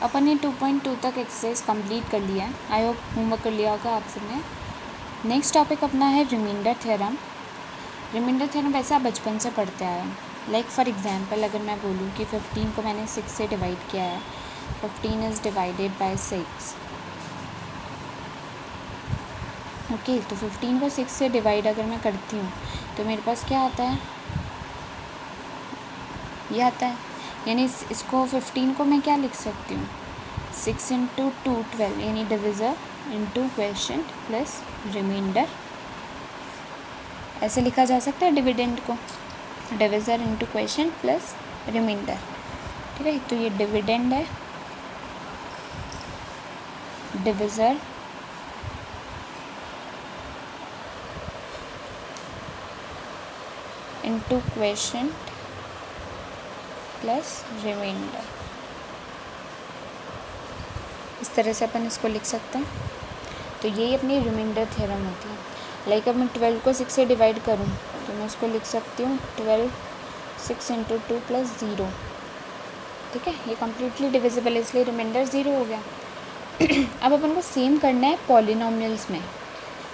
अपन ने 2.2 तक exercise complete कर लिया है। आई होप होमवर्क कर लिया होगा आप सबने। नेक्स्ट टॉपिक अपना है रिमाइंडर थ्योरम। रिमाइंडर थ्योरम वैसे आप बचपन से पढ़ते आए हैं। लाइक फॉर एग्जांपल अगर मैं बोलूँ कि 15 को मैंने 6 से डिवाइड किया है, 15 इज़ डिवाइडेड बाय 6। ओके, तो 15 को 6 से डिवाइड अगर मैं करती हूँ तो मेरे पास क्या आता है, ये आता है। यानी इसको 15 को मैं क्या लिख सकती हूँ, 6 इंटू 2 12, यानी divisor into quotient plus remainder. ऐसे लिखा जा सकता है डिविडेंड को, divisor into quotient plus remainder. ठीक है, तो ये डिविडेंड है, divisor into quotient plus remainder. इस तरह से अपन इसको लिख सकते हैं। तो यही अपनी रिमाइंडर थ्योरम होती है। लाइक अब मैं 12 को 6 से डिवाइड करूँ तो मैं उसको लिख सकती हूँ 12 6 इंटू 2 प्लस 0। ठीक है, ये कम्प्लीटली डिविजिबल है, इसलिए रिमाइंडर 0 हो गया। अब अपन को सेम करना है पॉलिनोमियल्स में।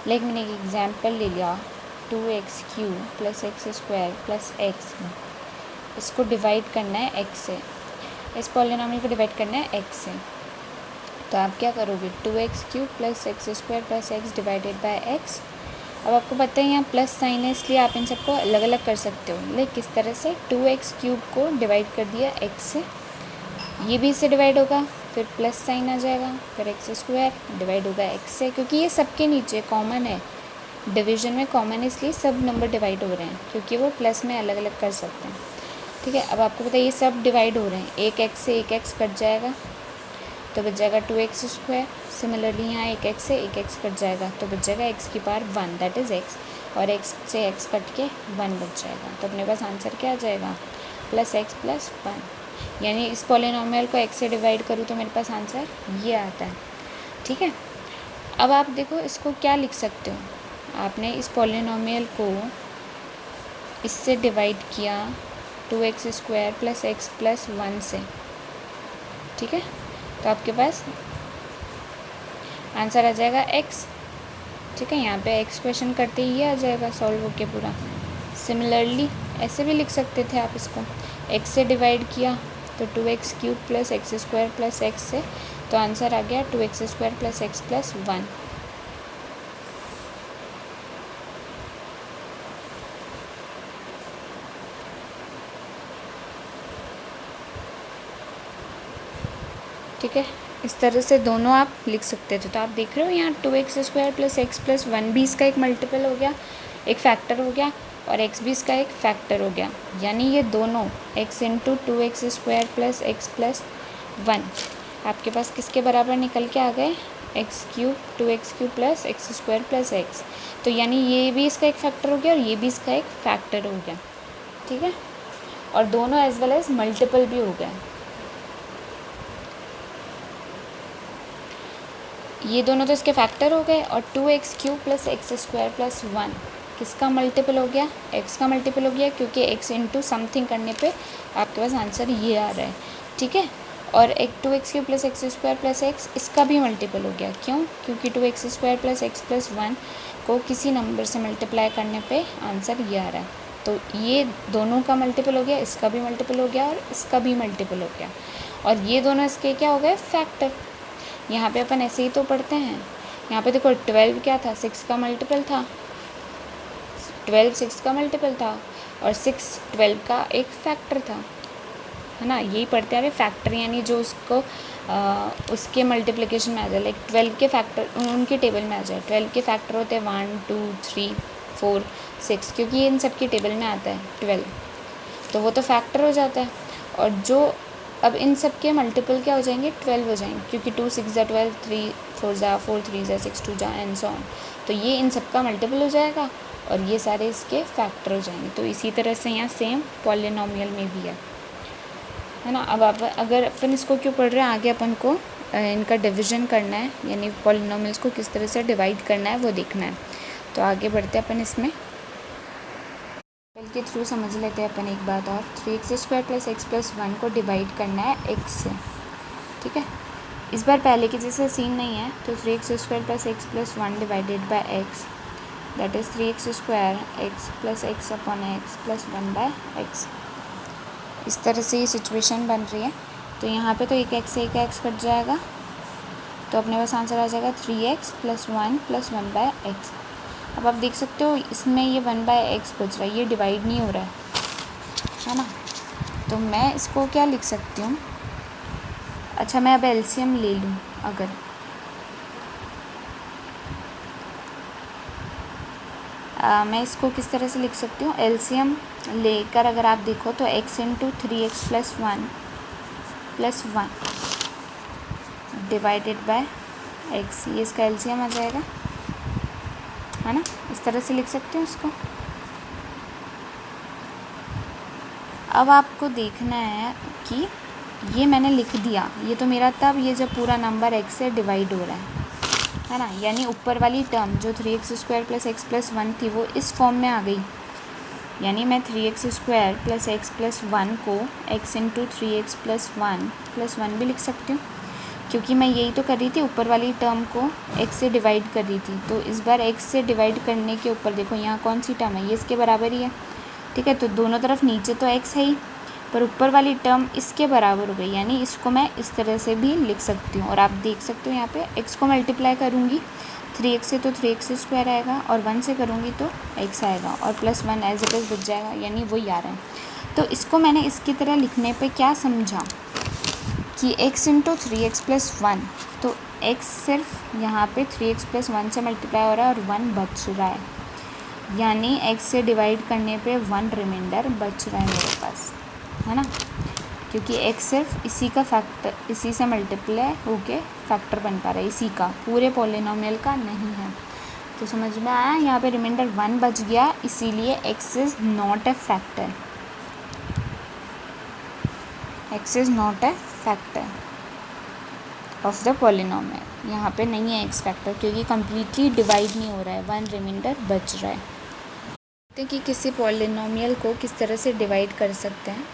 लाइक मैंने एक एग्जाम्पल ले लिया 2x³ plus x square plus x. इसको डिवाइड करना है x से, इस पॉलिनोमियल को डिवाइड करना है x से। तो आप क्या करोगे, 2x³ plus x square plus x divided by x। अब आपको पता है यहाँ प्लस साइन है, इसलिए आप इन सबको अलग अलग कर सकते हो। लाइक किस तरह से, 2x³ को डिवाइड कर दिया x से, ये भी इससे डिवाइड होगा, फिर प्लस साइन आ जाएगा, फिर एक्स स्क्वायर डिवाइड होगा x से, क्योंकि ये सबके नीचे कॉमन है, डिवीजन में कॉमन है, इसलिए सब नंबर डिवाइड हो रहे हैं, क्योंकि वो प्लस में अलग अलग कर सकते हैं। ठीक है, अब आपको पता है ये सब डिवाइड हो रहे हैं, एक x से एक x कट जाएगा तो बच जाएगा 2x स्क्वायर। सिमिलरली यहाँ एक x से एक x कट जाएगा तो बच जाएगा x की पावर 1, दैट इज़ x, और x से x कट के 1 बच जाएगा। तो अपने पास आंसर क्या आ जाएगा, प्लस x प्लस 1। यानी इस पॉलिनोमियल को x से डिवाइड करूँ तो मेरे पास आंसर ये आता है। ठीक है, अब आप देखो इसको क्या लिख सकते हो, आपने इस पॉलिनोमियल को इससे डिवाइड किया 2x square plus x plus 1 से। ठीक है, तो आपके पास आंसर आ जाएगा x। ठीक है, यहाँ पे x क्वेश्चन करते ही ये आ जाएगा सॉल्व होके पूरा। सिमिलरली ऐसे भी लिख सकते थे आप इसको, x से डिवाइड किया तो 2x³ plus x square plus x से, तो आंसर आ गया 2x square plus x plus 1। ठीक है, इस तरह से दोनों आप लिख सकते थे। तो आप देख रहे हो यहाँ 2x square plus x plus 1 भी इसका एक मल्टीपल हो गया, एक फैक्टर हो गया, और x भी इसका एक फैक्टर हो गया। यानी ये दोनों x into 2x square plus x plus 1 आपके पास किसके बराबर निकल के आ गए, x³ 2x³ plus x square plus x. तो यानी ये भी इसका एक फैक्टर हो गया और ये भी इसका एक फैक्टर हो गया। ठीक है, और दोनों एज वेल एज मल्टीपल भी हो गए। ये दोनों तो इसके फैक्टर हो गए, और 2x³ plus x square plus 1 किसका मल्टीपल हो गया, x का मल्टीपल हो गया, क्योंकि x इंटू समथिंग करने पे आपके पास आंसर ये आ रहा है। ठीक है, और एक 2x³ plus x square plus x इसका भी मल्टीपल हो गया। क्यों, क्योंकि 2x square plus x plus 1 को किसी नंबर से मल्टीप्लाई करने पे आंसर ये आ रहा है। तो ये दोनों का मल्टीपल हो गया, इसका भी मल्टीपल हो गया और इसका भी मल्टीपल हो गया, और ये दोनों इसके क्या हो गए, फैक्टर। यहाँ पे अपन ऐसे ही तो पढ़ते हैं। यहाँ पे देखो 12 क्या था, 6 का मल्टीपल था, 12 6 का मल्टीपल था, और 6 12 का एक फैक्टर था, है ना। यही पढ़ते हैं फैक्टर, यानी जो उसको उसके मल्टीप्लिकेशन में आ जाए। लाइक 12 के फैक्टर उनकी टेबल में आ जाए। 12 के फैक्टर होते हैं 1 2 3 4 6, क्योंकि ये इन सब की टेबल में आता है 12, तो वो तो फैक्टर हो जाता है। और जो अब इन सब के मल्टीपल क्या हो जाएंगे, 12 हो जाएंगे, क्योंकि 2 6 = 12, 3 4 = 4, 3 = 6, 2 एंड सो ऑन। तो ये इन सब का मल्टीपल हो जाएगा और ये सारे इसके फैक्टर हो जाएंगे। तो इसी तरह से यहाँ सेम पॉलिनोमियल में भी है ना। अब आप अगर अपन इसको क्यों पढ़ रहे हैं, आगे अपन को इनका डिवीज़न करना है, यानी पॉलिनोमियल्स को किस तरह से डिवाइड करना है वो देखना है। तो आगे बढ़ते हैं अपन इसमें, के थ्रू समझ लेते हैं अपन एक बात और। 3x² प्लस एक्स प्लस 1 को डिवाइड करना है x से। ठीक है। इस बार पहले की जैसे सीन नहीं है, तो 3x² plus x plus 1 divided by x, that is 3x² x plus x upon x plus 1 by x. इस तरह से ये सिचुएशन बन रही है। तो यहाँ पे तो एक एक्स कट जाएगा, तो अपने पास आंसर आ जाएगा 3x plus 1 plus 1 by x. अब आप देख सकते हो इसमें ये 1 बाय एक्स बच रहा है, ये डिवाइड नहीं हो रहा है ना। तो मैं इसको क्या लिख सकती हूँ, अच्छा मैं अब एलसीएम ले लूँ, अगर मैं इसको किस तरह से लिख सकती हूँ, एलसीएम लेकर अगर आप देखो तो x into 3x plus 1 plus 1 divided by x, ये इसका एलसीएम आ जाएगा, है ना। इस तरह से लिख सकते हो इसको। अब आपको देखना है कि ये मैंने लिख दिया, ये तो मेरा तब ये जब पूरा नंबर x से डिवाइड हो रहा है ना, यानी ऊपर वाली टर्म जो 3x² प्लस एक्स प्लस 1 थी वो इस फॉर्म में आ गई, यानी मैं 3x² प्लस एक्स प्लस 1 को x इंटू 3x प्लस 1 भी लिख सकती हूँ, क्योंकि मैं यही तो कर रही थी, ऊपर वाली टर्म को x से डिवाइड कर रही थी। तो इस बार x से डिवाइड करने के ऊपर देखो यहाँ कौन सी टर्म है, ये इसके बराबर ही है, ठीक है। तो दोनों तरफ नीचे तो x है ही, पर ऊपर वाली टर्म इसके बराबर हो गई, यानी इसको मैं इस तरह से भी लिख सकती हूँ। और आप देख सकते हो यहाँ पे x को मल्टीप्लाई करूँगी 3x से तो 3x² आएगा, और 1 से करूँगी तो x आएगा, और प्लस 1 एज इट इज़ बच जाएगा, यानी वही आ रहा है। तो इसको मैंने इसकी तरह लिखने पे क्या समझा कि x इंटू 3x प्लस 1, तो x सिर्फ यहाँ पे 3x प्लस 1 से मल्टीप्लाई हो रहा है और 1 बच रहा है, यानी x से डिवाइड करने पे 1 रिमाइंडर बच रहा है मेरे पास, है ना, क्योंकि x सिर्फ इसी का फैक्टर, इसी से मल्टीप्लाई होके फैक्टर बन पा रहा है, इसी का, पूरे पॉलिनोमियल का नहीं है। तो समझ में आया, यहाँ पे रिमाइंडर 1 बच गया, इसीलिए x is not a factor, x is not a factor of the polynomial. यहाँ पे नहीं है x फैक्टर, क्योंकि कम्प्लीटली डिवाइड नहीं हो रहा है, 1 रिमाइंडर बच रहा है। देखते हैं कि किसी पॉलिनोमियल को किस तरह से डिवाइड कर सकते हैं।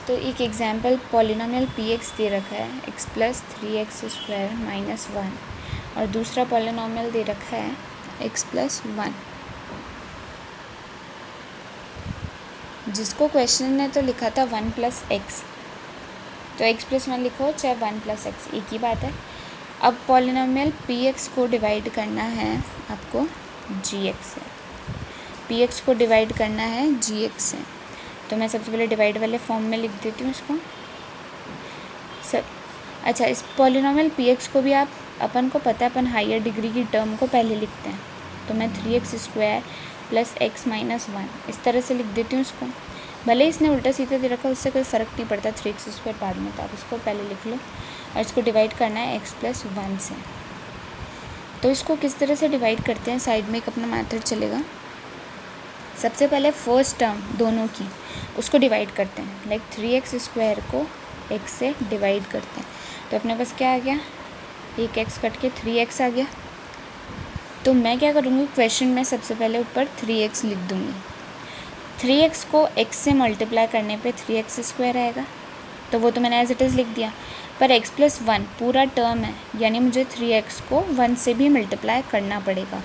तो एक एग्जांपल पॉलिनोमियल px दे रखा है x प्लस 3x² माइनस 1, और दूसरा पॉलिनोमियल दे रखा है x प्लस 1, जिसको क्वेश्चन ने तो लिखा था 1 प्लस एक्स, तो x प्लस 1 लिखो चाहे 1 प्लस एक्स, एक ही बात है। अब पॉलिनोमियल px को डिवाइड करना है आपको gx से, px को डिवाइड करना है gx से, तो मैं सबसे पहले डिवाइड वाले फॉर्म में लिख देती हूँ इसको सब। अच्छा, इस पॉलिनोमियल px को भी आप, अपन को पता है अपन हायर डिग्री की टर्म को पहले लिखते हैं, तो मैं 3x² प्लस x माइनस 1 इस तरह से लिख देती हूँ इसको। भले इसने उल्टा सीधा दे रखा, उससे कोई फ़र्क नहीं पड़ता, 3x² बाद में, तो आप इसको पहले लिख लो, और इसको डिवाइड करना है x प्लस 1 से। तो इसको किस तरह से डिवाइड करते हैं, साइड में एक अपना मेथड चलेगा। सबसे पहले फर्स्ट टर्म दोनों की उसको डिवाइड करते हैं, लाइक 3x² को x से डिवाइड करते हैं, तो अपने पास क्या आ गया, एक x कट के 3x आ गया। तो मैं क्या करूँगी, क्वेश्चन में सबसे पहले ऊपर 3x लिख दूँगी, 3x को x से मल्टीप्लाई करने पे 3x² आएगा, तो वो तो मैंने एज इट इज़ लिख दिया, पर x प्लस 1 पूरा टर्म है, यानी मुझे 3x को 1 से भी मल्टीप्लाई करना पड़ेगा,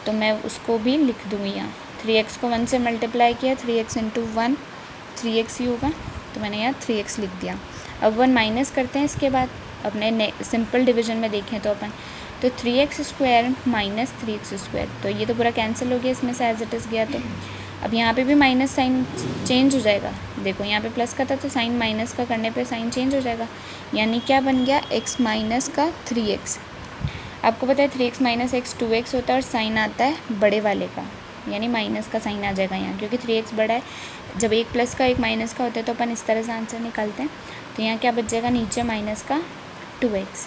तो मैं उसको भी लिख दूँगी यहाँ। 3x को 1 से मल्टीप्लाई किया, 3x इंटू 1 3x ही होगा, तो मैंने यहाँ 3x लिख दिया। अब 1 माइनस करते हैं इसके बाद, अपने सिंपल डिवीजन में देखें तो अपन, तो 3x² माइनस 3x², तो ये तो पूरा कैंसिल हो गया, इसमें से एज इट इज़ गया, तो अब यहाँ पे भी माइनस साइन चेंज हो जाएगा, देखो यहाँ पे प्लस का था तो साइन माइनस का करने पे साइन चेंज हो जाएगा, यानी क्या बन गया, x माइनस का 3x। आपको पता है 3x माइनस x 2x होता है, और साइन आता है बड़े वाले का, यानी माइनस का साइन आ जाएगा यहाँ, क्योंकि 3x बड़ा है। जब एक प्लस का एक माइनस का होता है तो अपन इस तरह से आंसर निकालते हैं, तो यहाँ क्या बच जाएगा, नीचे माइनस का 2x,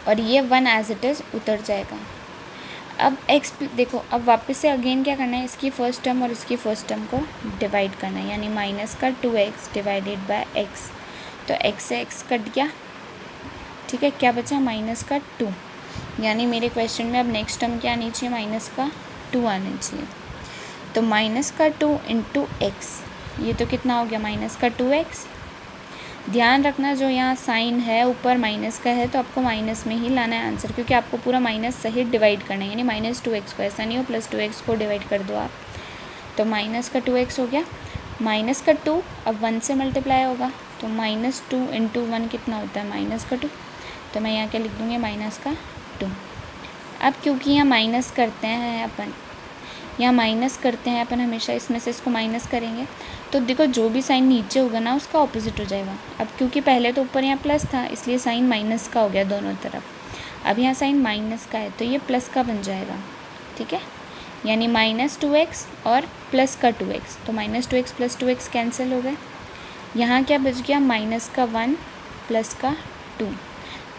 और ये 1 एज इट इज़ उतर जाएगा। अब x देखो, अब वापस से अगेन क्या करना है, इसकी फ़र्स्ट टर्म और इसकी फ़र्स्ट टर्म को डिवाइड करना है, यानी माइनस का 2x डिवाइडेड बाय x, तो x से x कट गया, ठीक है, क्या बचा, माइनस का 2, यानी मेरे क्वेश्चन में अब नेक्स्ट टर्म क्या आनी चाहिए, माइनस का 2 आना चाहिए। तो माइनस का 2 इंटू एक्स, ये तो कितना हो गया, माइनस का 2x, ध्यान रखना जो यहाँ साइन है ऊपर माइनस का है तो आपको माइनस में ही लाना है आंसर, क्योंकि आपको पूरा माइनस सहित डिवाइड करना है, यानी -2x को, ऐसा नहीं हो +2x को डिवाइड कर दो आप। तो माइनस का 2x हो गया, माइनस का 2 अब 1 से मल्टीप्लाई होगा, तो -2 × 1 कितना होता है -2। तो मैं यहाँ क्या लिख दूँगी -2। अब क्योंकि यहाँ माइनस करते हैं अपन हमेशा इसमें से इसको माइनस करेंगे, तो देखो जो भी साइन नीचे होगा ना उसका ऑपोजिट हो जाएगा। अब क्योंकि पहले तो ऊपर यहाँ प्लस था इसलिए साइन माइनस का हो गया दोनों तरफ, अब यहाँ साइन माइनस का है तो ये प्लस का बन जाएगा, ठीक है, यानी -2x और प्लस का 2x, तो -2x + 2x कैंसिल हो गए। यहाँ क्या बच गया -1 प्लस का 2,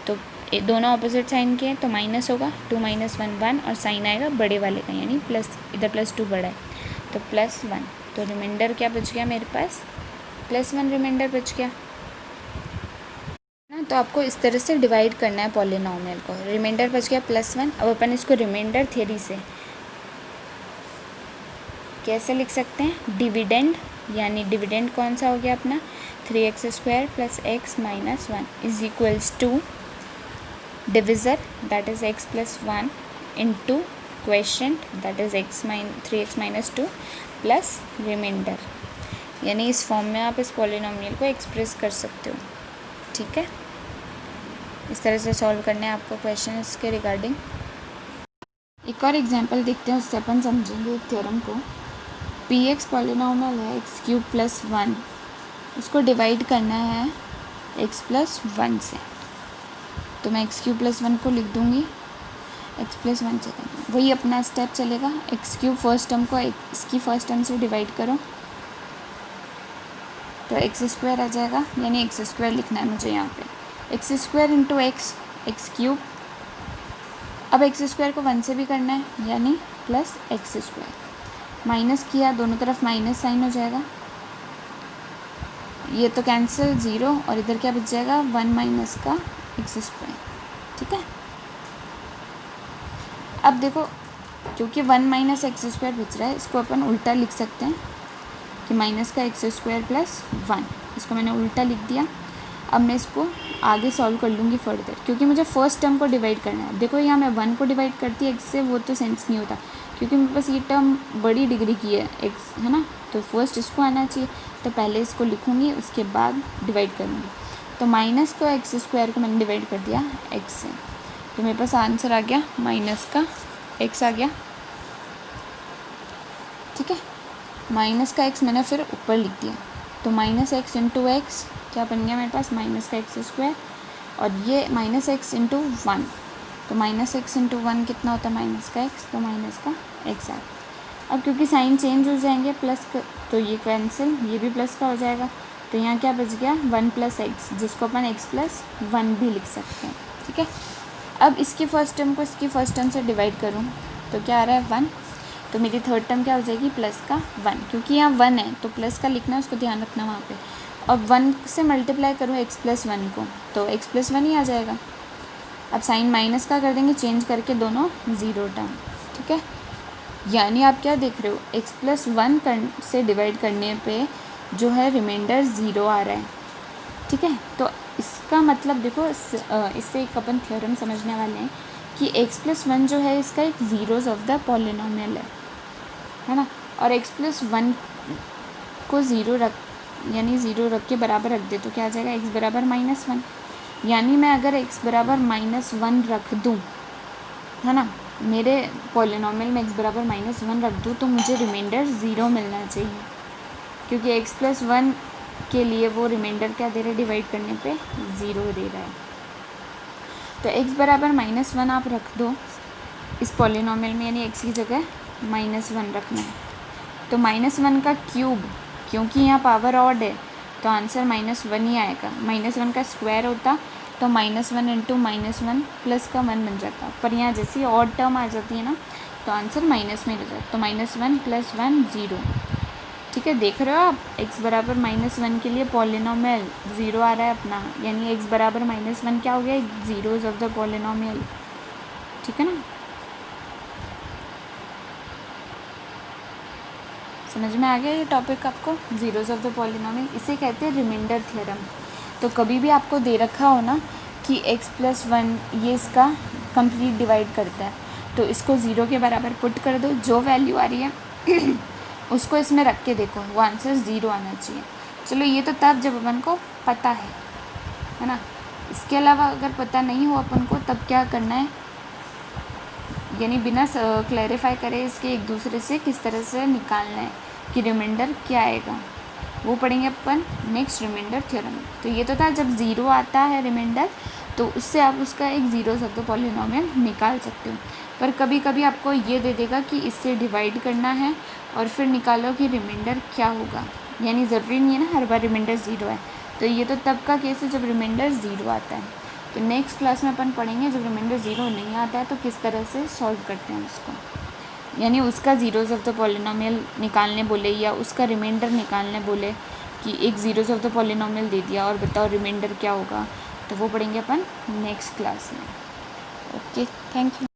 तो दोनों ऑपोजिट साइन के हैं तो माइनस होगा, 2 - 1 1 और साइन आएगा बड़े वाले का, यानी प्लस, इधर +2 बड़ा है तो +1। तो रिमाइंडर क्या बच गया मेरे पास +1 रिमाइंडर बच गया ना। तो आपको इस तरह से डिवाइड करना है पॉलिनॉमियल को। रिमाइंडर बच गया +1। अब अपन इसको रिमाइंडर थ्योरी से कैसे लिख सकते हैं, डिविडेंड, यानी डिविडेंड कौन सा हो गया अपना 3x² + x - 1 = divisor that is x + 1 into quotient that is 3x - 2 plus remainder, यानी इस फॉर्म में आप इस पॉलिनॉमियल को एक्सप्रेस कर सकते हो, ठीक है। इस तरह से सॉल्व करने हैं आपको क्वेश्चन इसके रिगार्डिंग। एक और एग्जांपल देखते हैं, उससे अपन समझेंगे एक थ्योरम को। px पॉलिनॉमियल है x³ + 1, उसको डिवाइड करना है x + 1 से, तो मैं x³ + 1 को लिख दूँगी x + 1 से करना, वही अपना स्टेप चलेगा। x³ फर्स्ट टर्म को इसकी फर्स्ट टर्म से डिवाइड करो तो x² आ जाएगा, यानी x² लिखना है मुझे यहाँ पे, x² × x³ अब x² को 1 से भी करना है, यानी +x², माइनस किया दोनों तरफ माइनस साइन हो जाएगा, ये तो कैंसिल 0 और इधर क्या बच जाएगा 1 - का x², ठीक है। अब देखो क्योंकि 1 - x² बच रहा है, इसको अपन उल्टा लिख सकते हैं कि माइनस का x² + 1, इसको मैंने उल्टा लिख दिया। अब मैं इसको आगे सॉल्व कर लूँगी फर्दर, क्योंकि मुझे फर्स्ट टर्म को डिवाइड करना है। देखो यहाँ मैं 1 को डिवाइड करती है x से, वो तो सेंस नहीं होता, क्योंकि मेरे पास ये टर्म बड़ी डिग्री की है x, है ना, तो फर्स्ट इसको आना चाहिए, तो पहले इसको लिखूँगी उसके बाद डिवाइड करूँगी। तो माइनस का x² को मैंने डिवाइड कर दिया x से, तो मेरे पास आंसर आ गया -x आ गया, ठीक है। माइनस का x मैंने फिर ऊपर लिख दिया, तो -x × x क्या बन गया मेरे पास -x², और ये -x × 1, तो -x × 1 कितना होता है -x, तो -x आ। अब क्योंकि साइन चेंज हो जाएंगे प्लस तो ये कैंसिल, ये भी प्लस का हो जाएगा, तो यहाँ क्या बच गया 1 + x, जिसको अपन x + 1 भी लिख सकते हैं, ठीक है। अब इसकी फर्स्ट टर्म को इसकी फर्स्ट टर्म से डिवाइड करूँ तो क्या आ रहा है 1, तो मेरी थर्ड टर्म क्या हो जाएगी +1, क्योंकि यहाँ 1 है तो प्लस का लिखना है, उसको ध्यान रखना वहाँ पे। और 1 से मल्टीप्लाई करूँ x + 1 को तो x + 1 ही आ जाएगा। अब साइन माइनस का कर देंगे चेंज करके दोनों 0 टर्म, ठीक है। यानी आप क्या देख रहे हो x + 1 से डिवाइड करने पे जो है रिमाइंडर 0 आ रहा है, ठीक है। तो इसका मतलब देखो इससे एक अपन थ्योरम समझने वाले हैं कि x + 1 जो है इसका एक ज़ीरोज़ ऑफ द पॉलिनॉमियल है ना, और x + 1 को 0 रख के बराबर रख दे तो क्या आ जाएगा x = -1, यानी मैं अगर x = -1 रख दूँ, है ना, मेरे पॉलिनॉमियल में x = -1 रख दूँ तो मुझे रिमाइंडर 0 मिलना चाहिए, क्योंकि x + 1 के लिए वो रिमाइंडर क्या दे रहे हैं डिवाइड करने पे 0 दे रहा है। तो x = -1 आप रख दो इस पॉलिनॉमियल में, यानी x की जगह -1 रखना है, तो -1 का क्यूब, क्योंकि यहाँ पावर ऑड है तो आंसर -1 ही आएगा। -1 का स्क्वायर होता तो -1 × -1 प्लस का 1 बन जाता, पर यहाँ जैसी ऑड टर्म आ जाती है ना तो आंसर माइनस में रह जाता, तो -1 + 1 0, ठीक है। देख रहे हो आप x = -1 के लिए पॉलिनॉमियल 0 आ रहा है अपना, यानी x = -1 क्या हो गया ज़ीरोज़ ऑफ द पॉलिनॉमियल, ठीक है ना। समझ में आ गया ये टॉपिक आपको, ज़ीरोज़ ऑफ द पॉलिनॉमियल, इसे कहते हैं रिमाइंडर थ्योरम। तो कभी भी आपको दे रखा हो ना कि x+1 ये इसका कंप्लीट डिवाइड करता है, तो इसको 0 के बराबर पुट कर दो, जो वैल्यू आ रही है उसको इसमें रख के देखो, वो आंसर 0 आना चाहिए। चलो ये तो तब जब अपन को पता है ना। इसके अलावा अगर पता नहीं हो अपन को तब क्या करना है, यानी बिना क्लैरिफाई करे इसके एक दूसरे से किस तरह से निकालना है कि रिमाइंडर क्या आएगा, वो पढ़ेंगे अपन नेक्स्ट रिमाइंडर थ्योरम। तो ये तो था जब 0 आता है रिमाइंडर, तो उससे आप उसका एक ज़ीरो ऑफ द पॉलिनोमियल निकाल सकते हो। पर कभी कभी आपको ये दे देगा कि इससे डिवाइड करना है और फिर निकालो कि रिमाइंडर क्या होगा, यानी ज़रूरी नहीं है ना हर बार रिमाइंडर 0 है। तो ये तो तब का केस है जब रिमाइंडर 0 आता है। तो नेक्स्ट क्लास में अपन पढ़ेंगे जब रिमाइंडर 0 नहीं आता है तो किस तरह से सॉल्व करते हैं उसको, यानी उसका ज़ीरोज़ ऑफ द पॉलिनोमियल निकालने बोले या उसका रिमाइंडर निकालने बोले कि एक ज़ीरोज़ ऑफ द पॉलिनोमियल दे दिया और बताओ रिमाइंडर क्या होगा, तो वो पढ़ेंगे अपन नेक्स्ट क्लास में। Okay, thank you.